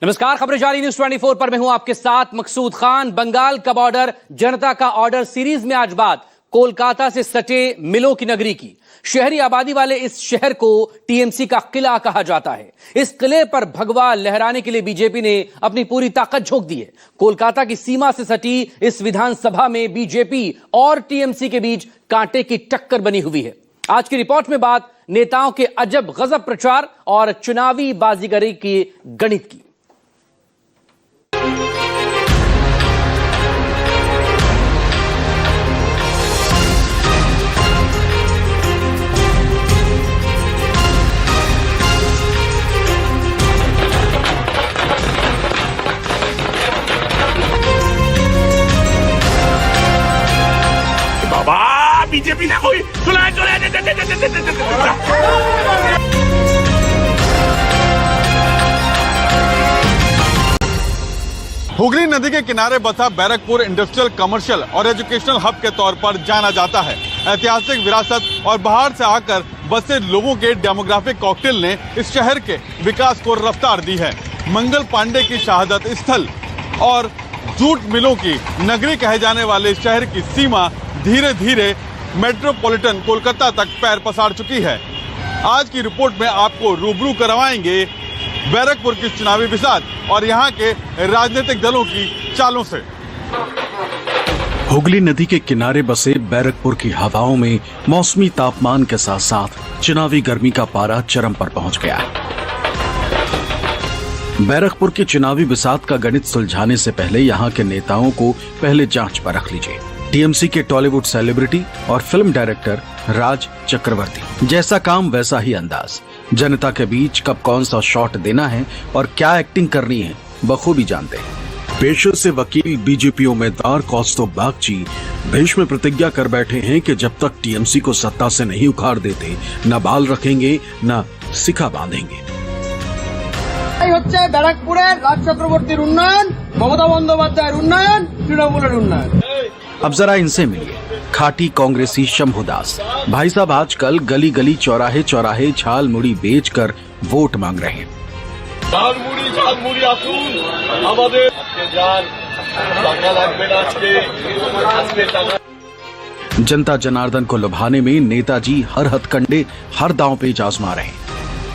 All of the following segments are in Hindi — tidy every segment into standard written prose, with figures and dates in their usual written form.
नमस्कार, खबरें जारी न्यूज 24 पर मैं हूं आपके साथ मकसूद खान। बंगाल का बॉर्डर, जनता का ऑर्डर सीरीज में आज बात कोलकाता से सटे मिलों की नगरी की। शहरी आबादी वाले इस शहर को टीएमसी का किला कहा जाता है। इस किले पर भगवा लहराने के लिए बीजेपी ने अपनी पूरी ताकत झोंक दी है। कोलकाता की सीमा से सटी इस विधानसभा में बीजेपी और टीएमसी के बीच कांटे की टक्कर बनी हुई है। आज की रिपोर्ट में बात नेताओं के अजब गजब प्रचार और चुनावी बाजीगरी के गणित की। बीजेपी ने कोई हुगली नदी के किनारे बसा बैरकपुर इंडस्ट्रियल, कमर्शियल और एजुकेशनल हब के तौर पर जाना जाता है। ऐतिहासिक विरासत और बाहर से आकर बसे लोगों के डेमोग्राफिक कॉकटेल ने इस शहर के विकास को रफ्तार दी है। मंगल पांडे की शहादत स्थल और जूट मिलों की नगरी कहे जाने वाले इस शहर की सीमा धीरे धीरे मेट्रोपॉलिटन कोलकाता तक पैर पसार चुकी है। आज की रिपोर्ट में आपको रूबरू करवाएंगे बैरकपुर की चुनावी बिसात और यहाँ के राजनीतिक दलों की चालों से। हुगली नदी के किनारे बसे बैरकपुर की हवाओं में मौसमी तापमान के साथ साथ चुनावी गर्मी का पारा चरम पर पहुंच गया है। बैरकपुर की चुनावी बिसात का गणित सुलझाने से पहले यहाँ के नेताओं को पहले जांच पर रख लीजिए। टीएमसी के टॉलीवुड सेलिब्रिटी और फिल्म डायरेक्टर राज चक्रवर्ती, जैसा काम वैसा ही अंदाज। जनता के बीच कब कौन सा शॉट देना है और क्या एक्टिंग करनी है बखूबी जानते हैं। पेशे से वकील बीजेपी उम्मीदवार कौस्तुभ बागची भीष्म प्रतिज्ञा कर बैठे हैं कि जब तक टीएमसी को सत्ता से नहीं उखाड़ देते न बाल रखेंगे न सिखा बांधेंगे। बैरकपुरेर राज चक्रवर्तीर उन्नयन, ममता बंदोपाध्यायर उन्नयन, तृणमूलेर उन्नयन। अब जरा इनसे मिलिए, खाटी कांग्रेसी शंभू दास। भाई साहब आजकल गली गली चौराहे चौराहे झाल मुड़ी बेचकर वोट मांग रहे हैं। जनता जनार्दन को लुभाने में नेताजी हर हथकंडे हर दांव पेच आजमा रहे हैं।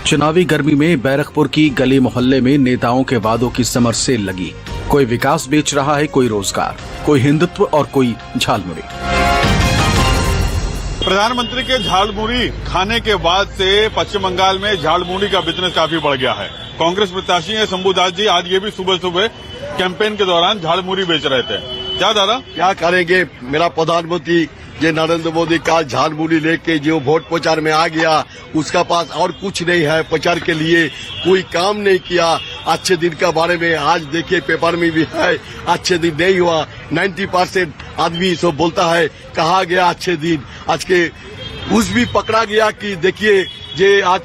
चुनावी गर्मी में बैरकपुर की गली मोहल्ले में नेताओं के वादों की समर सेल लगी। कोई विकास बेच रहा है, कोई रोजगार, कोई हिंदुत्व और कोई झालमुड़ी। प्रधानमंत्री के झालमुड़ी खाने के बाद से पश्चिम बंगाल में झालमुड़ी का बिजनेस काफी बढ़ गया है। कांग्रेस प्रत्याशी है शंभू दास जी, आज ये भी सुबह सुबह कैंपेन के दौरान झालमुड़ी बेच रहे थे। क्या दादा, क्या करेंगे? मेरा प्रधानमंत्री जे नरेंद्र मोदी का झालमुड़ी लेके जो वोट प्रचार में आ गया, उसका पास और कुछ नहीं है प्रचार के लिए, कोई काम नहीं किया। अच्छे दिन का बारे में आज देखिए पेपर में भी है, अच्छे दिन नहीं हुआ। 90% आदमी सब बोलता है कहा गया अच्छे दिन। आज के उस भी पकड़ा गया कि देखिए जे आज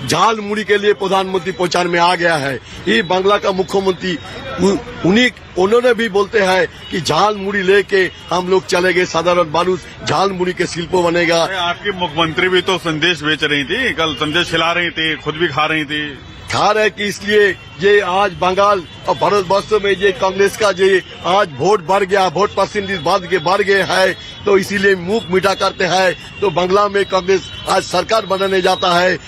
झालमुड़ी के लिए प्रधानमंत्री प्रचार में आ गया है। ये बांग्ला का मुख्यमंत्री उन्होंने भी बोलते हैं कि झालमुड़ी लेके हम लोग चलेंगे, साधारण मानुष झालमुड़ी के शिल्प बनेगा। आपकी मुख्यमंत्री भी तो संदेश बेच रही थी, कल संदेश खिला रही थी, खुद भी खा रही थी। खा रहे कि इसलिए ये आज बंगाल और भारतवर्ष में ये कांग्रेस का ये आज वोट बढ़ गया, वोट परसेंटेज बढ़ गए है, तो इसीलिए मुंह मीठा करते हैं। तो बांग्ला में कांग्रेस आज सरकार बनाने जाता है।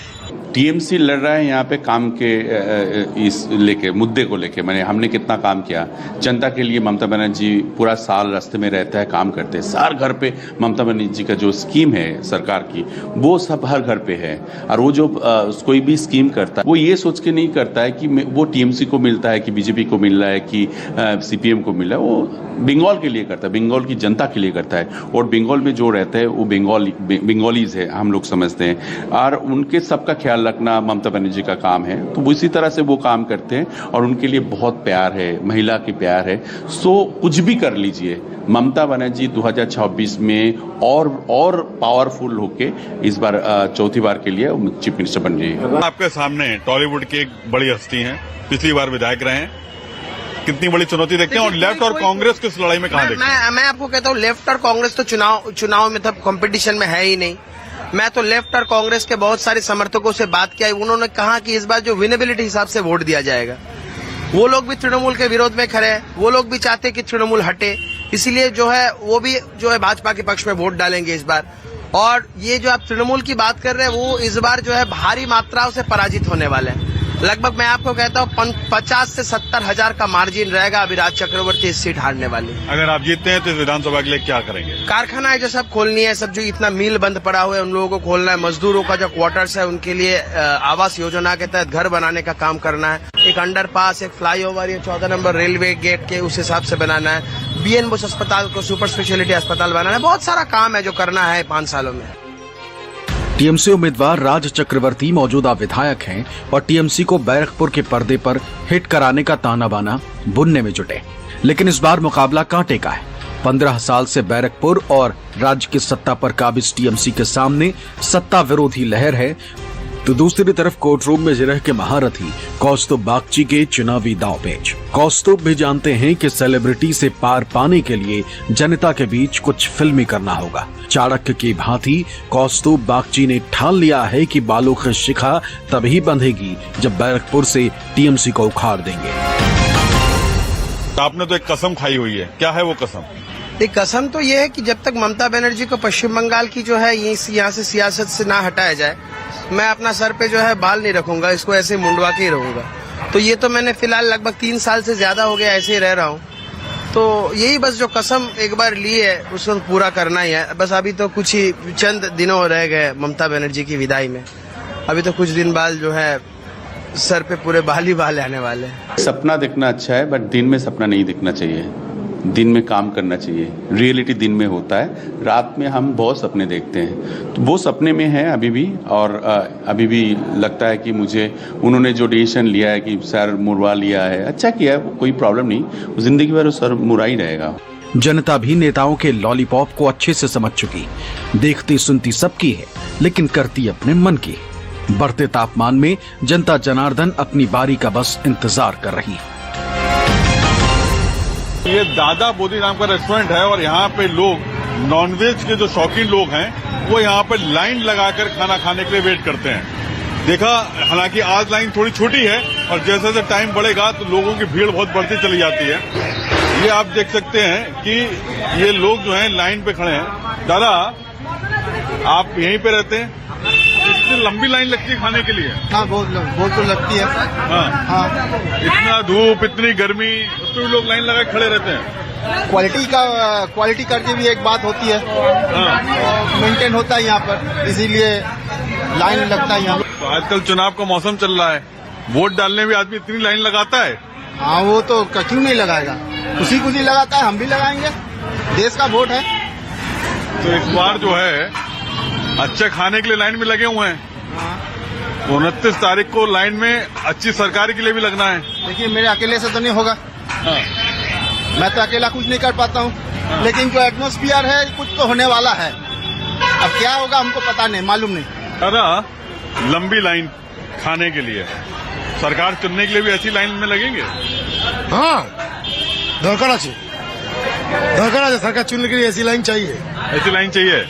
टीएमसी लड़ रहा है यहाँ पे काम के इस लेके मुद्दे को लेके। मैंने हमने कितना काम किया जनता के लिए। ममता बनर्जी पूरा साल रास्ते में रहता है, काम करते हैं। हर घर पे ममता बनर्जी का जो स्कीम है सरकार की, वो सब हर घर पे है। और वो जो कोई भी स्कीम करता है वो ये सोच के नहीं करता है कि वो टीएमसी को मिलता है कि बीजेपी को मिल रहा है कि सीपीएम को मिल रहा है। वो बंगाल के लिए करता है, बंगाल की जनता के लिए करता है। और बंगाल में जो रहता है वो बंगालीज है, हम लोग समझते हैं। और उनके सबका ख्याल रखना ममता बनर्जी का काम है। तो उसी तरह से वो काम करते हैं और उनके लिए बहुत प्यार है, महिला की प्यार है। सो कुछ भी कर लीजिए, ममता बनर्जी 2026 में और पावरफुल होके इस बार चौथी बार के लिए चीफ मिनिस्टर बन रही है। आपके सामने टॉलीवुड की एक बड़ी हस्ती है, पिछली बार विधायक रहे हैं। कितनी बड़ी चुनौती देखते हैं और लेफ्ट और कांग्रेस की इस लड़ाई में कहां देखते हैं? मैं आपको कहता हूँ लेफ्ट और कांग्रेस तो चुनाव में तब कंपटीशन में है ही नहीं। मैं तो लेफ्ट और कांग्रेस के बहुत सारे समर्थकों से बात किया, उन्होंने कहा कि इस बार जो विनेबिलिटी हिसाब से वोट दिया जाएगा। वो लोग भी तृणमूल के विरोध में खड़े हैं, वो लोग भी चाहते हैं कि तृणमूल हटे, इसीलिए जो है वो भी जो है भाजपा के पक्ष में वोट डालेंगे इस बार। और ये जो आप तृणमूल की बात कर रहे हैं वो इस बार जो है भारी मात्राओं से पराजित होने वाले हैं। लगभग मैं आपको कहता हूँ 50 से 70 हजार का मार्जिन रहेगा अभी राज चक्रवर्ती इस सीट हारने वाली। अगर आप जीतते हैं तो इस विधानसभा के लिए क्या करेंगे? कारखाना है जो सब खोलनी है, सब जो इतना मिल बंद पड़ा हुआ है उन लोगों को खोलना है, मजदूरों का जो क्वार्टर्स है उनके लिए आवास योजना के तहत घर बनाने का काम करना है, एक अंडरपास, एक फ्लाईओवर, ये 14 नंबर रेलवे गेट के उस हिसाब से बनाना है, बीएन बोस अस्पताल को सुपर स्पेशलिटी अस्पताल बनाना है। बहुत सारा काम है जो करना है 5 सालों में। टीएमसी उम्मीदवार राज चक्रवर्ती मौजूदा विधायक हैं और टीएमसी को बैरकपुर के पर्दे पर हिट कराने का ताना बाना बुनने में जुटे। लेकिन इस बार मुकाबला कांटे का है। 15 साल से बैरकपुर और राज्य की सत्ता पर काबिज टीएमसी के सामने सत्ता विरोधी लहर है, तो दूसरी तरफ कोर्ट रूम में जिरह के महारथी कौस्तुभ बागची के चुनावी दांवपेच। कौस्तुभ भी जानते हैं कि सेलिब्रिटी से पार पाने के लिए जनता के बीच कुछ फिल्मी करना होगा। चाणक्य की भांति कौस्तुभ बागची ने ठान लिया है कि बालों की शिखा तभी बंधेगी जब बैरकपुर से टीएमसी को उखाड़ देंगे। आपने तो एक कसम खाई हुई है, क्या है वो कसम? एक कसम तो ये है कि जब तक ममता बनर्जी को पश्चिम बंगाल की जो है यहाँ से सियासत से ना हटाया जाए, मैं अपना सर पे जो है बाल नहीं रखूंगा, इसको ऐसे मुंडवा के ही रहूंगा। तो ये तो मैंने फिलहाल लगभग 3 साल से ज्यादा हो गया ऐसे ही रह रहा हूँ। तो यही बस जो कसम एक बार ली है उसको पूरा करना ही है। बस अभी तो कुछ ही चंद दिनों रह गए ममता बनर्जी की विदाई में, अभी तो कुछ दिन बाद जो है सर पे पूरे बाल ही बाल आने वाले हैं। सपना देखना अच्छा है, बट दिन में सपना नहीं दिखना चाहिए, दिन में काम करना चाहिए। रियलिटी दिन में होता है, रात में हम बहुत सपने देखते हैं, तो वो सपने में है अभी भी। और अभी भी लगता है कि मुझे उन्होंने जो डिसीजन लिया है कि सर मुड़वा लिया है, अच्छा किया है, कोई प्रॉब्लम नहीं, जिंदगी भर वो सर मुड़ा ही रहेगा। जनता भी नेताओं के लॉलीपॉप को अच्छे से समझ चुकी, देखती सुनती सबकी है, लेकिन करती अपने मन की। बढ़ते तापमान में जनता जनार्दन अपनी बारी का बस इंतजार कर रही है। ये दादा बोदी नाम का रेस्टोरेंट है और यहाँ पे लोग नॉनवेज के जो शौकीन लोग हैं वो यहाँ पे लाइन लगाकर खाना खाने के लिए वेट करते हैं। देखा, हालांकि आज लाइन थोड़ी छोटी है और जैसे जैसे टाइम बढ़ेगा तो लोगों की भीड़ बहुत बढ़ती चली जाती है। ये आप देख सकते हैं कि ये लोग जो हैं लाइन पे खड़े हैं। दादा, आप यहीं पे रहते हैं? इतनी लंबी लाइन लगती है खाने के लिए? हाँ, बहुत तो लगती है। हाँ। इतना धूप, इतनी गर्मी, उस पर लोग लाइन लगा खड़े रहते हैं। क्वालिटी करके भी एक बात होती है, मेंटेन होता है यहाँ पर, इसीलिए लाइन लगता है यहाँ। तो आजकल चुनाव का मौसम चल रहा है, वोट डालने भी आदमी इतनी लाइन लगाता है। हाँ, वो तो क्यों नहीं लगाएगा, खुशी लगाता है, हम भी लगाएंगे, देश का वोट है। तो इस बार जो है अच्छे खाने के लिए लाइन में लगे हुए हैं। 29 तारीख को लाइन में अच्छी सरकार के लिए भी लगना है। देखिए, मेरे अकेले से तो नहीं होगा। हाँ। मैं तो अकेला कुछ नहीं कर पाता हूँ। हाँ। लेकिन जो एटमॉस्फेयर है कुछ तो होने वाला है। अब क्या होगा हमको पता नहीं, मालूम नहीं। दादा, लंबी लाइन खाने के लिए सरकार चुनने के लिए भी ऐसी लाइन में लगेंगे? हाँ, दरकार सरकार चुनने के लिए ऐसी लाइन चाहिए। ऐसी लाइन चाहिए।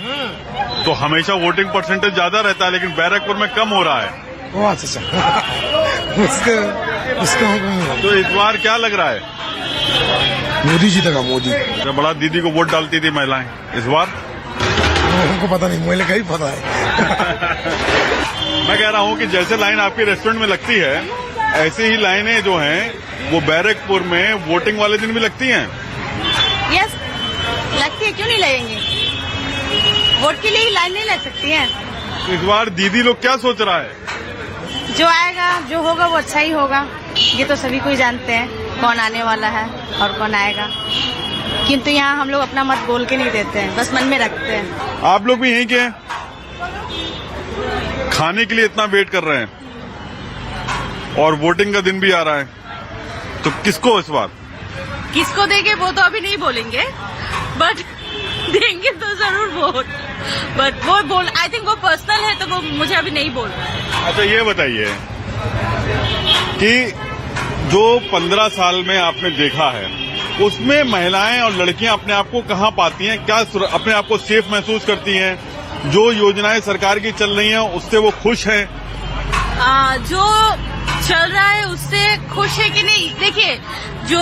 तो हमेशा वोटिंग परसेंटेज ज्यादा रहता है, लेकिन बैरकपुर में कम हो रहा है। उसको तो इस बार क्या लग रहा है? मोदी जीतेगा, मोदी। बड़ा दीदी को वोट डालती थी महिलाएं, इस बार हमको पता नहीं, महिला का ही पता है। मैं कह रहा हूँ कि जैसे लाइन आपके रेस्टोरेंट में लगती है, ऐसी ही लाइनें जो हैं वो बैरकपुर में वोटिंग वाले दिन भी लगती हैं। यस, लगती है, क्यों नहीं लगेंगे? वोट के लिए ही लाइन नहीं लग सकती है। इस बार दीदी लोग क्या सोच रहा है? जो आएगा, जो होगा वो अच्छा ही होगा। ये तो सभी कोई जानते हैं कौन आने वाला है और कौन आएगा, किंतु यहाँ हम लोग अपना मत बोल के नहीं देते हैं, बस मन में रखते हैं। आप लोग भी यहीं के हैं? खाने के लिए इतना वेट कर रहे हैं और वोटिंग का दिन भी आ रहा है, तो किसको इस बार? किसको देंगे वो तो अभी नहीं बोलेंगे, बट देंगे तो जरूर वोट। बट वो बोल, आई थिंक वो पर्सनल है, तो वो मुझे अभी नहीं बोल रहा है। अच्छा, ये बताइए कि जो 15 साल में आपने देखा है, उसमें महिलाएं और लड़कियां अपने आप को कहाँ पाती हैं? क्या अपने आप को सेफ महसूस करती हैं? जो योजनाएं सरकार की चल रही हैं उससे वो खुश हैं? जो चल रहा है उससे खुश है कि नहीं? देखिए, जो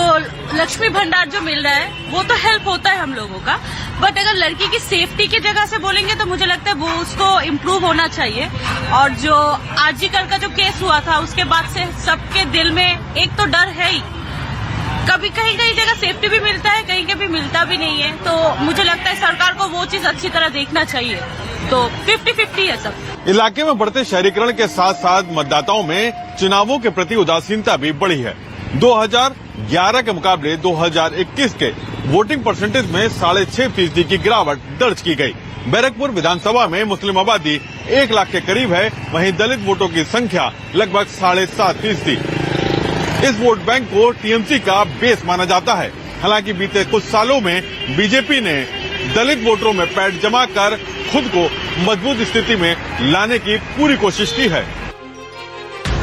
लक्ष्मी भंडार जो मिल रहा है वो तो हेल्प होता है हम लोगों का, बट अगर लड़की की सेफ्टी की जगह से बोलेंगे तो मुझे लगता है वो उसको इम्प्रूव होना चाहिए। और जो आरजीकर का जो केस हुआ था उसके बाद से सबके दिल में एक तो डर है ही, कभी कहीं कहीं जगह सेफ्टी भी मिलता है, कहीं कहीं मिलता भी नहीं है। तो मुझे लगता है सरकार को वो चीज अच्छी तरह देखना चाहिए। तो 50-50 है सब। इलाके में बढ़ते शहरीकरण के साथ साथ मतदाताओं में चुनावों के प्रति उदासीनता भी बढ़ी है। 2011 के मुकाबले 2021 के वोटिंग परसेंटेज में 6.5% की गिरावट दर्ज की गई। बैरकपुर विधानसभा में मुस्लिम आबादी 1 लाख के करीब है, वहीं दलित वोटों की संख्या लगभग 7.5%। इस वोट बैंक को टीएमसी का बेस माना जाता है। हालांकि बीते कुछ सालों में बीजेपी ने दलित वोटरों में पैठ जमा कर खुद को मजबूत स्थिति में लाने की पूरी कोशिश की है।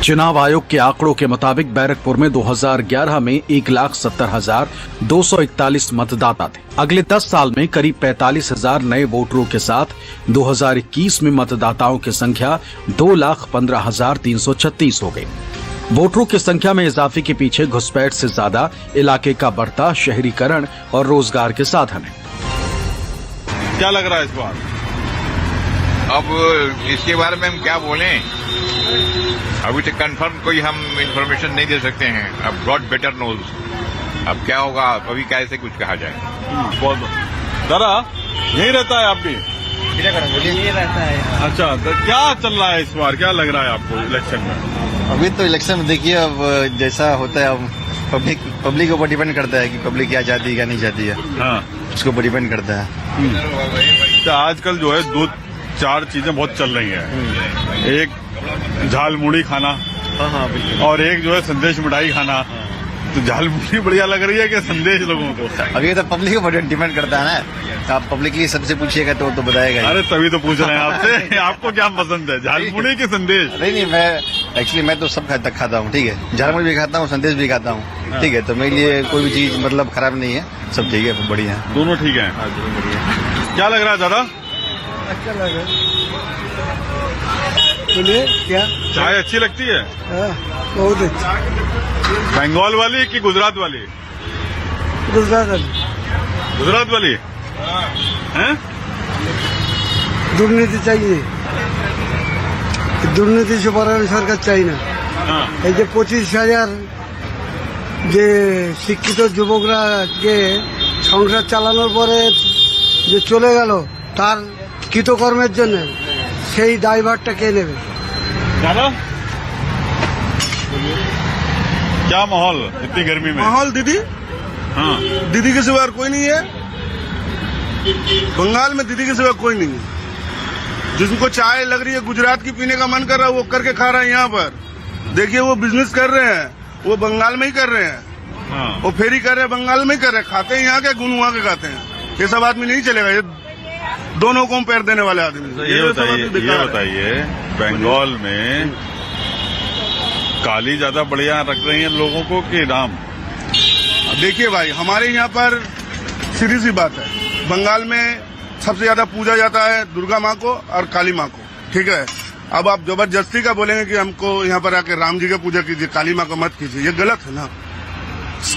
चुनाव आयोग के आंकड़ों के मुताबिक बैरकपुर में 2011 में 1,70,241 मतदाता थे। अगले 10 साल में करीब 45,000 नए वोटरों के साथ 2021 में मतदाताओं की संख्या 2,15,336 हो गई। वोटरों की संख्या में इजाफे के पीछे घुसपैठ से ज्यादा इलाके का बढ़ता शहरीकरण और रोजगार के साधन है। क्या लग रहा है इस बार? अब इसके बारे में हम क्या बोलें, अभी तक कंफर्म कोई हम इंफॉर्मेशन नहीं दे सकते हैं। अब गॉड बेटर नोज अब क्या होगा, अभी कैसे कुछ कहा जाए। बहुत दादा यही रहता है आप भी? ये रहता है। अच्छा, तो क्या चल रहा है इस बार, क्या लग रहा है आपको इलेक्शन में? अभी तो इलेक्शन में देखिए अब जैसा होता है, अब पब्लिक के ऊपर डिपेंड करता है कि पब्लिक क्या चाहती है क्या नहीं चाहती है। हाँ, उसके ऊपर डिपेंड करता है। तो आजकल जो है 2-4 चीजें बहुत चल रही हैं। एक झाल मुड़ी खाना, हाँ बिल्कुल। और एक जो है संदेश मिठाई खाना। तो झाल मुड़ी बढ़िया लग रही है कि संदेश लोगों को? अभी तो पब्लिक के ऊपर डिपेंड करता है ना, आप पब्लिकली सबसे पूछिएगा तो बताएगा। अरे तभी तो पूछ रहे हैं आपसे। आपको क्या पसंद है, झाल मुड़ी की संदेश? नहीं, मैं तो सब खाता हूँ, ठीक है। झाल मुड़ी भी खाता हूँ, संदेश भी खाता हूँ, ठीक है। तो मेरे लिए कोई भी चीज मतलब खराब नहीं है, सब ठीक है, बढ़िया है। दोनों ठीक है। दोनों बढ़िया। क्या लग रहा है दादा? अच्छा लग रहा है। बोलिए क्या? चाय अच्छी लगती है? बहुत अच्छा। बंगाल वाली कि गुजरात वाली? गुजरात गुजरात वाली हैं? দুর্নীতি चाहिए, দুর্নীতি সরানো সরকার চাই না। এই যে 25,000 যে শিক্ষিত যুবকরা যে সংসার চালানোর পরে যে চলে গেল তার কৃতকর্মের জন্য সেই দায়ভারটা কে নেবে? क्या माहौल इतनी गर्मी में? माहौल दीदी, हाँ, दीदी के सिवा कोई नहीं है बंगाल में, दीदी के सिवा कोई नहीं है। जिनको चाय लग रही है गुजरात की पीने का मन कर रहा है वो करके खा रहा है यहाँ पर। देखिए वो बिजनेस कर रहे हैं, वो बंगाल में ही कर रहे हैं। हाँ। वो फेरी कर रहे हैं, बंगाल में ही कर रहे हैं। खाते हैं यहाँ के, गुण वहाँ के खाते हैं। ये सब आदमी नहीं चलेगा, ये दोनों को पैर देने वाले आदमी। ये बताइए बंगाल में काली ज्यादा बढ़िया रख रही है लोगों को कि राम? देखिए भाई, हमारे यहाँ पर सीधी सी बात है, बंगाल में सबसे ज्यादा पूजा जाता है दुर्गा माँ को और काली माँ को, ठीक है। अब आप जबरदस्ती का बोलेंगे कि हमको यहाँ पर आके राम जी का पूजा कीजिए, काली माँ का मत कीजिए, ये गलत है ना।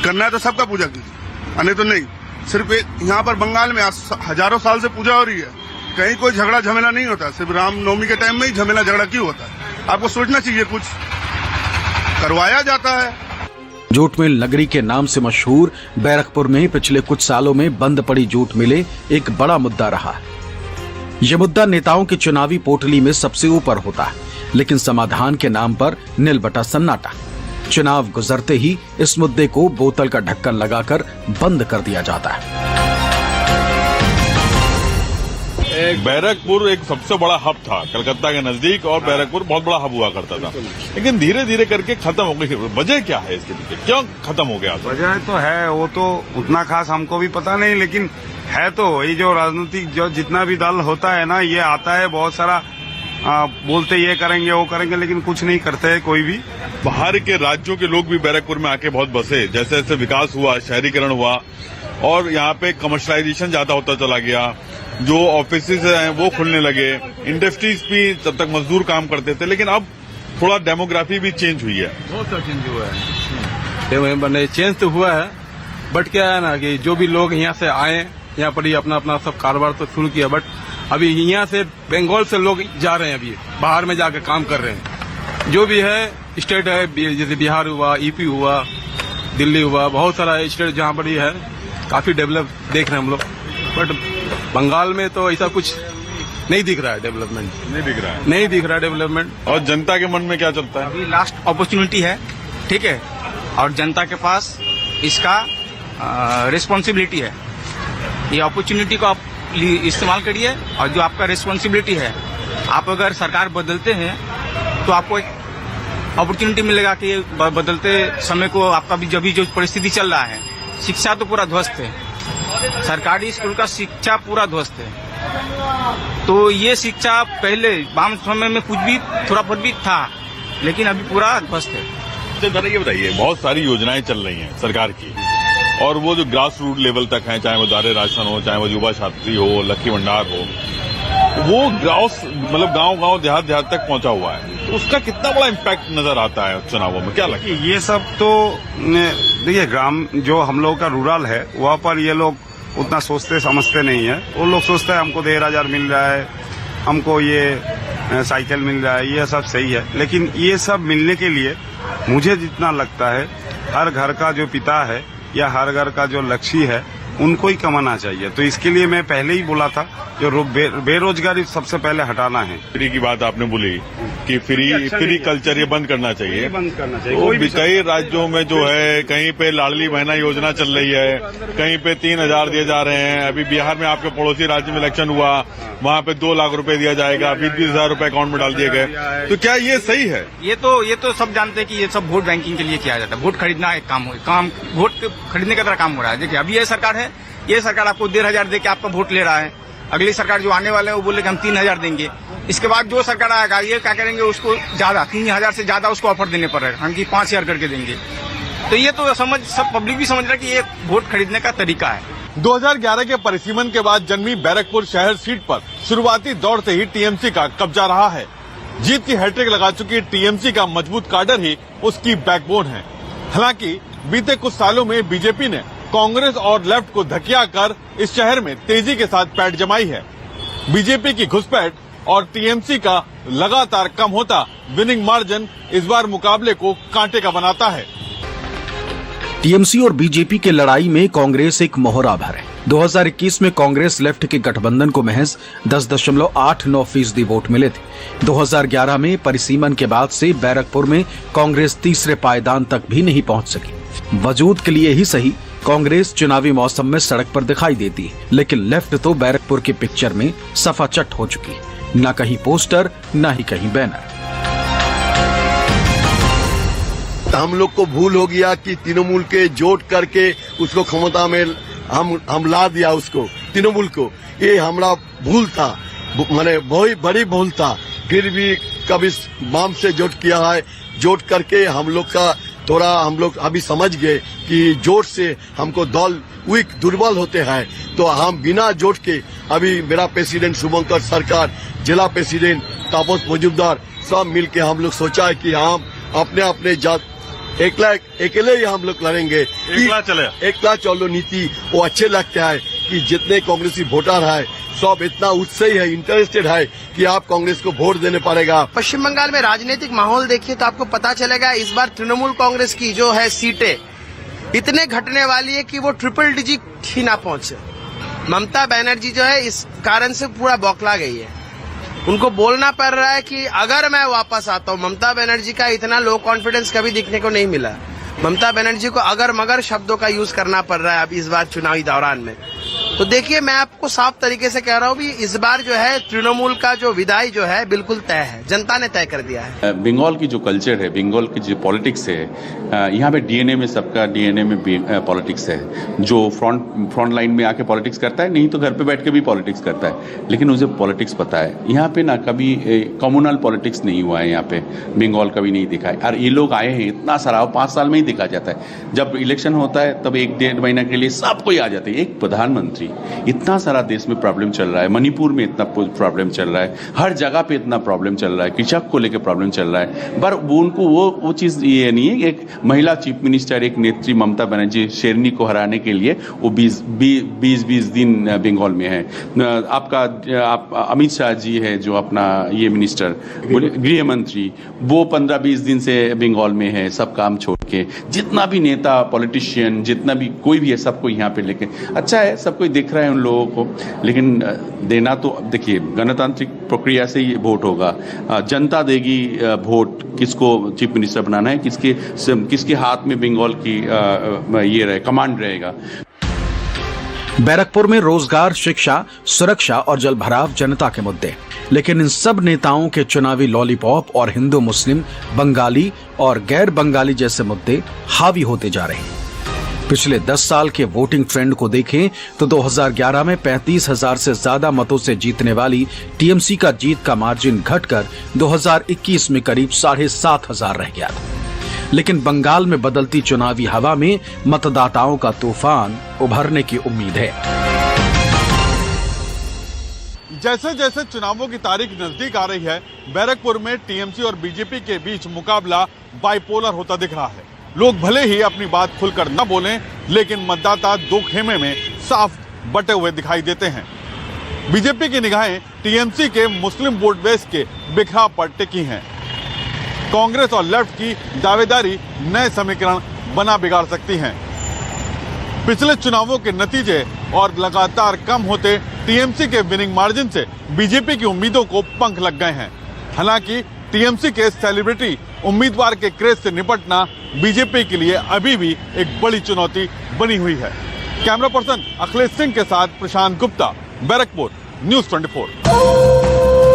करना है तो सबका पूजा कीजिए, नहीं तो नहीं। सिर्फ यहाँ पर बंगाल में हजारों साल से पूजा हो रही है, कहीं कोई झगड़ा झमेला नहीं होता। सिर्फ रामनवमी के टाइम में ही झमेला झगड़ा क्यों होता है? आपको सोचना चाहिए, कुछ करवाया जाता है। जूट मिल नगरी के नाम से मशहूर बैरकपुर में पिछले कुछ सालों में बंद पड़ी जूट मिलें एक बड़ा मुद्दा रहा है। यह मुद्दा नेताओं की चुनावी पोटली में सबसे ऊपर होता है, लेकिन समाधान के नाम पर नील बटा सन्नाटा। चुनाव गुजरते ही इस मुद्दे को बोतल का ढक्कन लगाकर बंद कर दिया जाता है। बैरकपुर एक सबसे बड़ा हब था कलकत्ता के नजदीक, और बैरकपुर बहुत बड़ा हब हुआ करता था, लेकिन धीरे धीरे करके खत्म हो गई। वजह क्या है इसके पीछे, क्यों खत्म हो गया? वजह तो है, वो तो उतना खास हमको भी पता नहीं, लेकिन है तो ये जो राजनीतिक जो जितना भी दल होता है ना, ये आता है बहुत सारा बोलते ये करेंगे वो करेंगे, लेकिन कुछ नहीं करते है कोई भी। बाहर के राज्यों के लोग भी बैरकपुर में आके बहुत बसे, जैसे जैसे विकास हुआ, शहरीकरण हुआ और यहाँ पे कमर्शलाइजेशन ज्यादा होता चला गया, जो ऑफिसेज हैं वो खुलने लगे, इंडस्ट्रीज भी तब तक मजदूर काम करते थे, लेकिन अब थोड़ा डेमोग्राफी भी चेंज हुई है। बहुत सा चेंज हुआ है, चेंज तो हुआ है, बट क्या है ना कि जो भी लोग यहाँ से आए, यहाँ पर ही अपना अपना सब कारोबार तो शुरू किया, बट अभी यहाँ से बंगाल से लोग जा रहे हैं, अभी बाहर में जाकर काम कर रहे हैं। जो भी है स्टेट है, जैसे बिहार हुआ, यूपी हुआ, दिल्ली हुआ, बहुत सारा स्टेट जहाँ पर ही है, काफी डेवलप देख रहे हैं हम लोग। बट बंगाल में तो ऐसा कुछ नहीं दिख रहा है, डेवलपमेंट नहीं दिख रहा है, नहीं दिख रहा है डेवलपमेंट। और जनता के मन में क्या चलता है? अभी लास्ट अपॉर्चुनिटी है, ठीक है, और जनता के पास इसका रिस्पॉन्सिबिलिटी है। ये अपॉर्चुनिटी को आप इस्तेमाल करिए, और जो आपका रिस्पॉन्सिबिलिटी है, आप अगर सरकार बदलते हैं तो आपको एक अपॉर्चुनिटी मिलेगा कि बदलते समय को आपका भी जब भी जो परिस्थिति चल रहा है, शिक्षा तो पूरा ध्वस्त है, सरकारी स्कूल का शिक्षा पूरा ध्वस्त है। तो ये शिक्षा पहले वाम समय में कुछ भी थोड़ा बहुत भी था, लेकिन अभी पूरा ध्वस्त है। तो जरा ये बताइए, बहुत सारी योजनाएं चल रही हैं सरकार की, और वो जो ग्रास रूट लेवल तक हैं, चाहे वो दारे राशन हो, चाहे वो युवा छात्री हो, लक्की भंडार हो, वो गांव देहात तक पहुंचा हुआ है। तो उसका कितना बड़ा इम्पैक्ट नजर आता है चुनावों में, क्या लगता है? ये सब तो देखिए, ग्राम जो हम लोग का रूरल है, वहाँ पर ये लोग उतना सोचते समझते नहीं है। वो लोग सोचते हैं हमको 13,000 मिल रहा है, हमको ये साइकिल मिल रहा है, ये सब सही है। लेकिन ये सब मिलने के लिए मुझे जितना लगता है, हर घर का जो पिता है या हर घर का जो लक्ष्य है, उनको ही कमाना चाहिए। तो इसके लिए मैं पहले ही बोला था, जो बेरोजगारी सबसे पहले हटाना है। फ्री की बात आपने बोली कि फ्री कल्चर ये बंद करना चाहिए, बंद करना चाहिए। तो कई राज्यों में जो है, कहीं पे लाडली बहना योजना चल रही है, कहीं पे 3,000 दिए जा रहे हैं। अभी बिहार में आपके पड़ोसी राज्य में इलेक्शन हुआ, वहाँ पे 2 लाख रुपए दिया जाएगा, 20,000 रुपए अकाउंट में डाल दिए गए। तो क्या ये सही है? ये तो सब जानते हैं कि ये सब वोट बैंकिंग के लिए किया जाता है। वोट खरीदना एक काम वोट खरीदने का तरह काम हो रहा है। देखिए, अभी ये सरकार है, ये सरकार आपको 1,500 दे के आपका वोट ले रहा है। अगली सरकार जो आने वाले है, वो बोले कि हम 3,000 देंगे। इसके बाद जो सरकार आएगा, ये क्या करेंगे, उसको ज्यादा 3,000 से ज्यादा उसको ऑफर देने पड़ रहा है, हम कि 5,000 करके देंगे। तो ये तो सब पब्लिक भी समझ रहा है कि ये वोट खरीदने का तरीका है। 2011 के परिसीमन के बाद जन्मी बैरकपुर शहर सीट पर शुरुआती दौर से ही टीएमसी का कब्जा रहा है। जीत की हैट्रिक लगा चुकी टीएमसी का मजबूत काडर ही उसकी बैकबोन है। हालांकि बीते कुछ सालों में बीजेपी ने कांग्रेस और लेफ्ट को धकिया कर इस शहर में तेजी के साथ पैठ जमाई है। बीजेपी की घुसपैठ और टीएमसी का लगातार कम होता विनिंग मार्जिन इस बार मुकाबले को कांटे का बनाता है। टीएमसी और बीजेपी की लड़ाई में कांग्रेस एक मोहरा भर है। 2021 में कांग्रेस लेफ्ट के गठबंधन को महज 10.89% वोट मिले थे। 2011 में परिसीमन के बाद से बैरकपुर में कांग्रेस तीसरे पायदान तक भी नहीं पहुंच सकी। वजूद के लिए ही सही, कांग्रेस चुनावी मौसम में सड़क पर दिखाई देती है, लेकिन लेफ्ट तो बैरकपुर की पिक्चर में सफाचट हो चुकी, न कहीं पोस्टर न ही कहीं बैनर। हम लोग को भूल हो गया कि तृणमूल के जोड़ करके उसको क्षमता में हम ला दिया, उसको तृणमूल को। ये हमारा भूल था, मैंने बहुत बड़ी भूल था। फिर भी कभी वाम से जोड़ किया है, जोड़ करके हम लोग का थोड़ा हम लोग अभी समझ गए कि जोड़ से हमको दल वीक दुर्बल होते हैं। तो हम बिना जोड़ के अभी मेरा प्रेसिडेंट शुभंकर सरकार, जिला प्रेसिडेंट तापस मजूमदार सब मिलके हम लोग सोचा है कि हम अपने अपने जात अकेले ही हम लोग लड़ेंगे। एकला चलो नीति वो अच्छे लगता है कि जितने कांग्रेसी वोटर है सब इतना उत्साही है, इंटरेस्टेड है कि आप कांग्रेस को वोट देने पड़ेगा। पश्चिम बंगाल में राजनीतिक माहौल देखिए तो आपको पता चलेगा, इस बार तृणमूल कांग्रेस की जो है सीटें इतने घटने वाली है कि वो ट्रिपल डिजिट ही ना पहुंचे। ममता बनर्जी जो है इस कारण से पूरा बौखला गई है। उनको बोलना पड़ रहा है कि अगर मैं वापस आता हूँ, ममता बनर्जी का इतना लो कॉन्फिडेंस कभी दिखने को नहीं मिला। ममता बनर्जी को अगर मगर शब्दों का यूज करना पड़ रहा है अब इस बार चुनावी दौरान में। तो देखिए, मैं आपको साफ तरीके से कह रहा हूँ भी इस बार जो है तृणमूल का जो विदाई जो है बिल्कुल तय है, जनता ने तय कर दिया है। बंगाल की जो कल्चर है, बंगाल की जो पॉलिटिक्स है, यहाँ पे डीएनए में सबका डीएनए में पॉलिटिक्स है। जो फ्रंट लाइन में आके पॉलिटिक्स करता है, नहीं तो घर पे बैठ के भी पॉलिटिक्स करता है, लेकिन उसे पॉलिटिक्स पता है। यहाँ पे ना कभी कम्युनल पॉलिटिक्स नहीं हुआ है, यहाँ पे बंगाल कभी नहीं दिखा है। और ये लोग आए हैं इतना सारा, 5 साल में ही दिखा जाता है। जब इलेक्शन होता है तब 1-1.5 महीना के लिए सब कोई आ जाते हैं। एक प्रधानमंत्री इतना सारा देश में प्रॉब्लम चल रहा है, मणिपुर में इतना प्रॉब्लम चल रहा है, हर जगह पे इतना प्रॉब्लम चल रहा है, कृषक को लेकर प्रॉब्लम चल रहा है, पर उनको वो चीज़ ये नहीं है। एक महिला चीफ मिनिस्टर, एक नेत्री ममता बनर्जी शेरनी को हराने के लिए वो 20 दिन बंगाल में है। आपका अमित शाह जी है जो अपना ये मिनिस्टर गृह मंत्री, वो 15-20 दिन से बंगाल में है, सब काम छोड़ के। जितना भी नेता पॉलिटिशियन जितना भी कोई भी है सबको यहाँ पे लेके, अच्छा है सब कोई देख रहा है उन लोगों को, लेकिन देना तो देखिए गणतांत्रिक प्रक्रिया से ही वोट होगा, जनता देगी वोट किसको चीफ मिनिस्टर बनाना है, किसके हाथ में बंगाल की ये रहे कमांड रहेगा। बैरकपुर में रोजगार, शिक्षा, सुरक्षा और जलभराव जनता के मुद्दे, लेकिन इन सब नेताओं के चुनावी लॉलीपॉप और हिंदू मुस्लिम, बंगाली और गैर बंगाली जैसे मुद्दे हावी होते जा रहे हैं। पिछले 10 साल के वोटिंग ट्रेंड को देखें तो 2011 में 35,000 से ज्यादा मतों से जीतने वाली टीएमसी का जीत का मार्जिन घटकर 2021 में करीब 7,500 रह गया था। लेकिन बंगाल में बदलती चुनावी हवा में मतदाताओं का तूफान उभरने की उम्मीद है। जैसे जैसे चुनावों की तारीख नजदीक आ रही है, बैरकपुर में टीएमसी और बीजेपी के बीच मुकाबला बाइपोलर होता दिख रहा है। लोग भले ही अपनी बात खुलकर न बोलें, लेकिन मतदाता दो खेमे में साफ बटे हुए दिखाई देते हैं। बीजेपी की निगाहें टीएमसी के मुस्लिम वोट बेस के बिखराव पर टिकी हैं। कांग्रेस और लेफ्ट की दावेदारी नए समीकरण बना बिगाड़ सकती हैं। पिछले चुनावों के नतीजे और लगातार कम होते टीएमसी के विनिंग मार्जिन से बीजेपी की उम्मीदों को पंख लग गए हैं। हालांकि टीएमसी के सेलिब्रिटी उम्मीदवार के क्रेज से निपटना बीजेपी के लिए अभी भी एक बड़ी चुनौती बनी हुई है। कैमरा पर्सन अखिलेश सिंह के साथ प्रशांत गुप्ता, बैरकपुर, न्यूज़ 24।